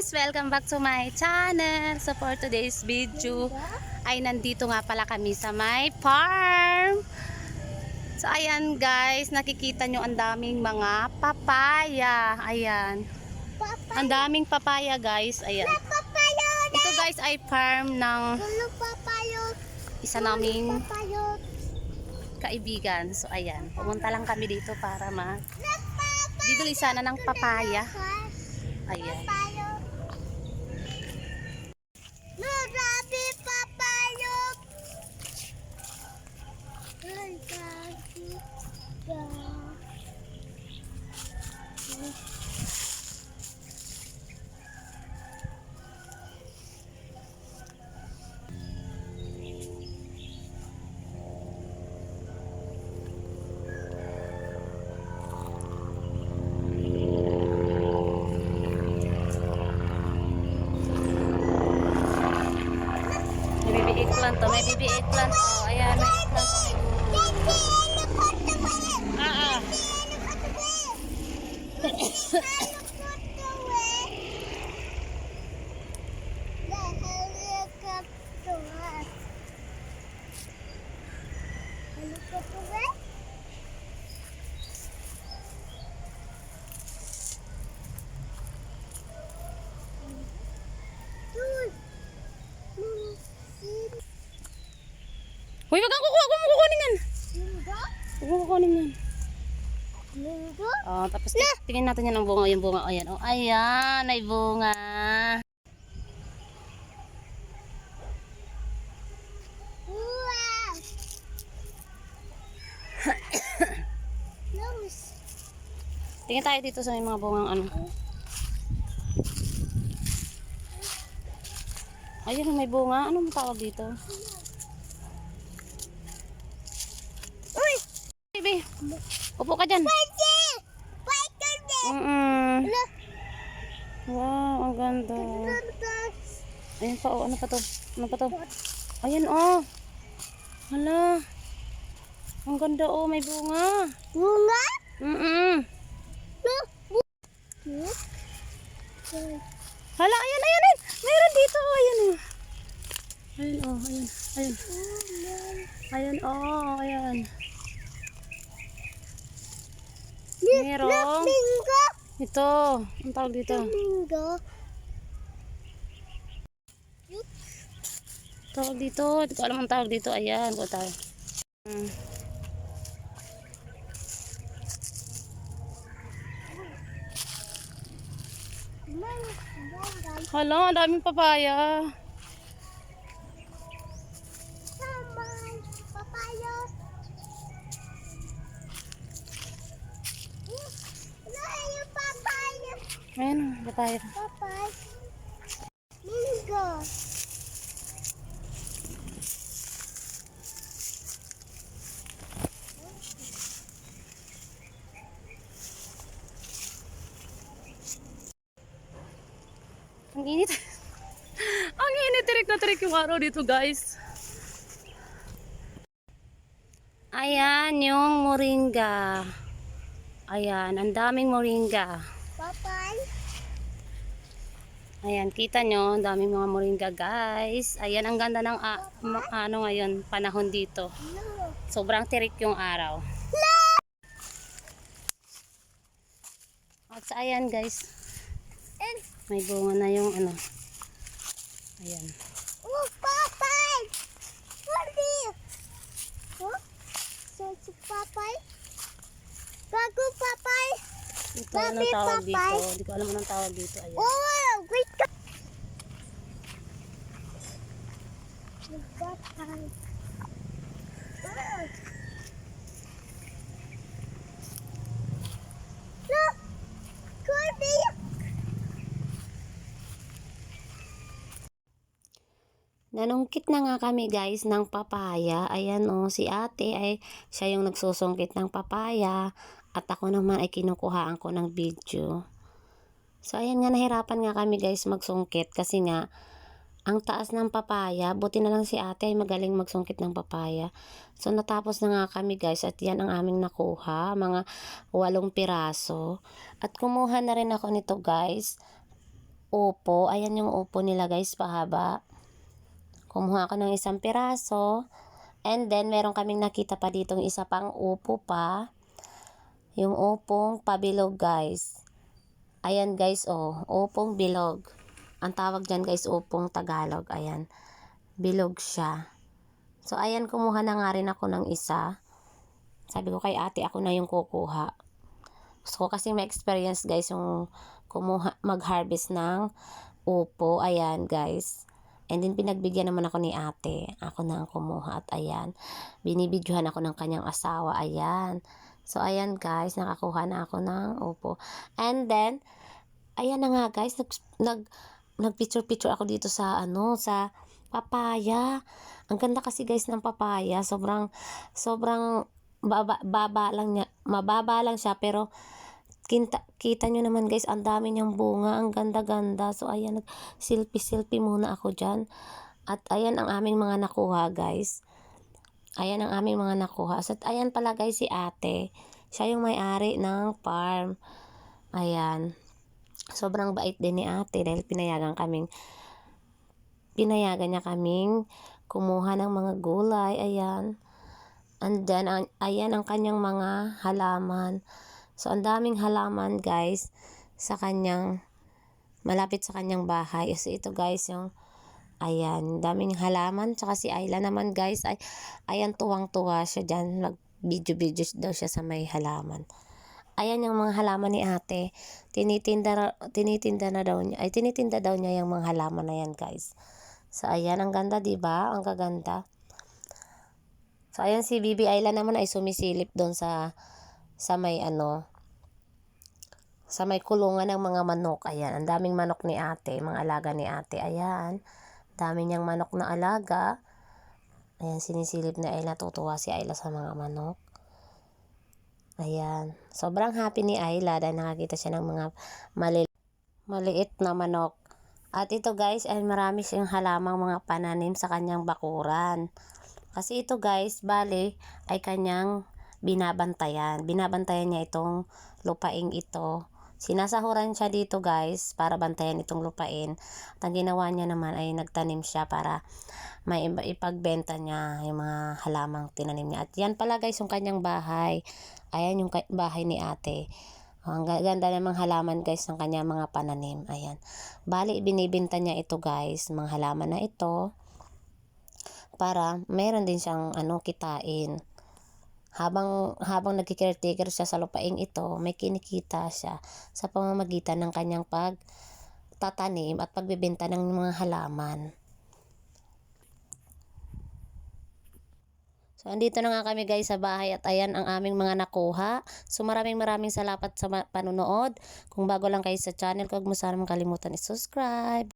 guys! Welcome back to my channel. So for today's video ay nandito nga pala kami sa my farm. So ayan guys, nakikita nyo ang daming mga papaya. Ayan. Ang daming papaya guys. Ayan. Ito guys ay farm ng isa naming kaibigan. So ayan, pumunta lang kami dito para bibili sana ng papaya. Ayan. May baby eggplant. Oh, ayan, may eggplant. Hoy, wag kang kukuha. Huwag mo kukunin yan. Huwag mo kukunin yan. Oh, tapos tingin natin yan ang bunga. Yung bunga. Ayan. Oh, ayan. Ay bunga. Tingin tayo dito sa may mga bungang ano. Ayun, may bunga. Anong tawag dito? Baby, upo ka dyan. Wow, ang ganda. Ayan pa, oh, ano pa to? Ano pa to? Ayan, oh. Hala. Ang ganda, oh, may bunga. Bunga? Hala, ayan, ayan, ayan. Meron dito, oh, ayan, oh. Ayan, oh, ayan, ayan. Ayan, oh, ayan. Merong ito, ang tawag dito. Tawag dito, hindi ko alam ang tawag dito. Ayan, ko tayo. Hala, ang daming papaya. Ayan, papaya. Papay. Mango. Ang init. Ang init, tirik na tirik yung araw dito, guys. Ayan, yung moringa. Ayan, ang daming moringa. Papay. Ayan, kita nyo, ang daming mga moringa, guys. Ayan, ang ganda ng ano ngayon, panahon dito. Sobrang tirik yung araw. At sa ayan, guys. May bunga na yung ano. Ayan. Oh, papay. Hindi. Oh, so papay. Bago papay. Ito, anong tawag dito? Hindi ko alam anong tawag dito. Ayan. Oh, wait. Papay. Look. Corby. Nanungkit na nga kami guys ng papaya. Ayan o, si ate ay siya yung nagsusungkit ng papaya. At ako naman ay kinukuhaan ko ng video. So ayan nga, nahirapan nga kami guys magsungkit. Kasi nga, ang taas ng papaya. Buti na lang si ate ay magaling magsungkit ng papaya. So natapos na nga kami guys. At yan ang aming nakuha. Mga 8 piraso. At kumuha na rin ako nito guys. upo. Ayan yung upo nila guys, pahaba. Kumuha ako ng isang piraso. And then, meron kaming nakita pa ditong isa pang upo pa. Yung upong pabilog guys. Ayan guys, oh. Upong bilog. Ang tawag dyan guys, upong Tagalog. Ayan. Bilog siya. So, ayan, kumuha na nga rin ako ng isa. Sabi ko kay ate, ako na yung kukuha. Gusto ko kasi ma-experience guys yung mag-harvest ng upo. Ayan guys. And then pinagbigyan naman ako ni ate. Ako na ang kumuha at ayan. Binibidyohan ako ng kanyang asawa. Ayan. So ayan guys, nakakuha na ako ng upo. And then, ayan na nga guys, nagpicture-picture ako dito sa sa papaya. Ang ganda kasi guys ng papaya. Sobrang mababa lang siya pero kita nyo naman guys, ang dami niyang bunga, ang ganda-ganda. So ayan, selfie muna ako dyan. At ayan ang aming mga nakuha guys. Ayan ang aming mga nakuha. So ayan pala guys si ate. Siya yung may-ari ng farm. Ayan. Sobrang bait din ni ate dahil pinayagan niya kaming kumuha ng mga gulay. Ayan. And then, ayan ang kanyang mga halaman. So, ang daming halaman guys malapit sa kanyang bahay. So, ito guys yung, ayan, daming halaman. Tsaka si Ayla naman guys, ayan, tuwang-tuwa siya dyan. Mag-video daw siya sa may halaman. Ayan yung mga halaman ni ate. Tinitinda daw niya yung mga halaman na yan guys. So, ayan, ang ganda, diba? Ang kaganda. So, ayan si Bibi Ayla naman ay sumisilip doon sa may sa may kulungan ng mga manok. Ayan, ang daming manok ni ate, mga alaga ni ate. Ayan, dami niyang manok na alaga. Ayan, sinisilip ni Ayla, tutuwa si Ayla sa mga manok. Ayan, sobrang happy ni Ayla dahil nakakita siya ng mga maliit na manok. At ito guys, ay marami siyang halamang mga pananim sa kanyang bakuran. Kasi ito guys, bale, ay kanyang binabantayan. Binabantayan niya itong lupaing ito. Sinasahuran siya dito guys para bantayan itong lupain. At ang ginawa niya naman ay nagtanim siya para may ipagbenta niya yung mga halamang tinanim niya. At yan pala guys yung kanyang bahay. Ayan yung bahay ni ate. Ang ganda ng mga halaman guys ng kanyang mga pananim. Ayan. Bali, binibenta niya ito guys, mga halaman na ito, para meron din siyang kitain. Habang nagki-caretaker siya sa lupaing ito, may kinikita siya sa pamamagitan ng kanyang pagtatanim at pagbebenta ng mga halaman. So, andito na nga kami guys sa bahay at ayan ang aming mga nakuha. So, maraming salamat sa panunood. Kung bago lang kayo sa channel, huwag mo sana kalimutan i-subscribe.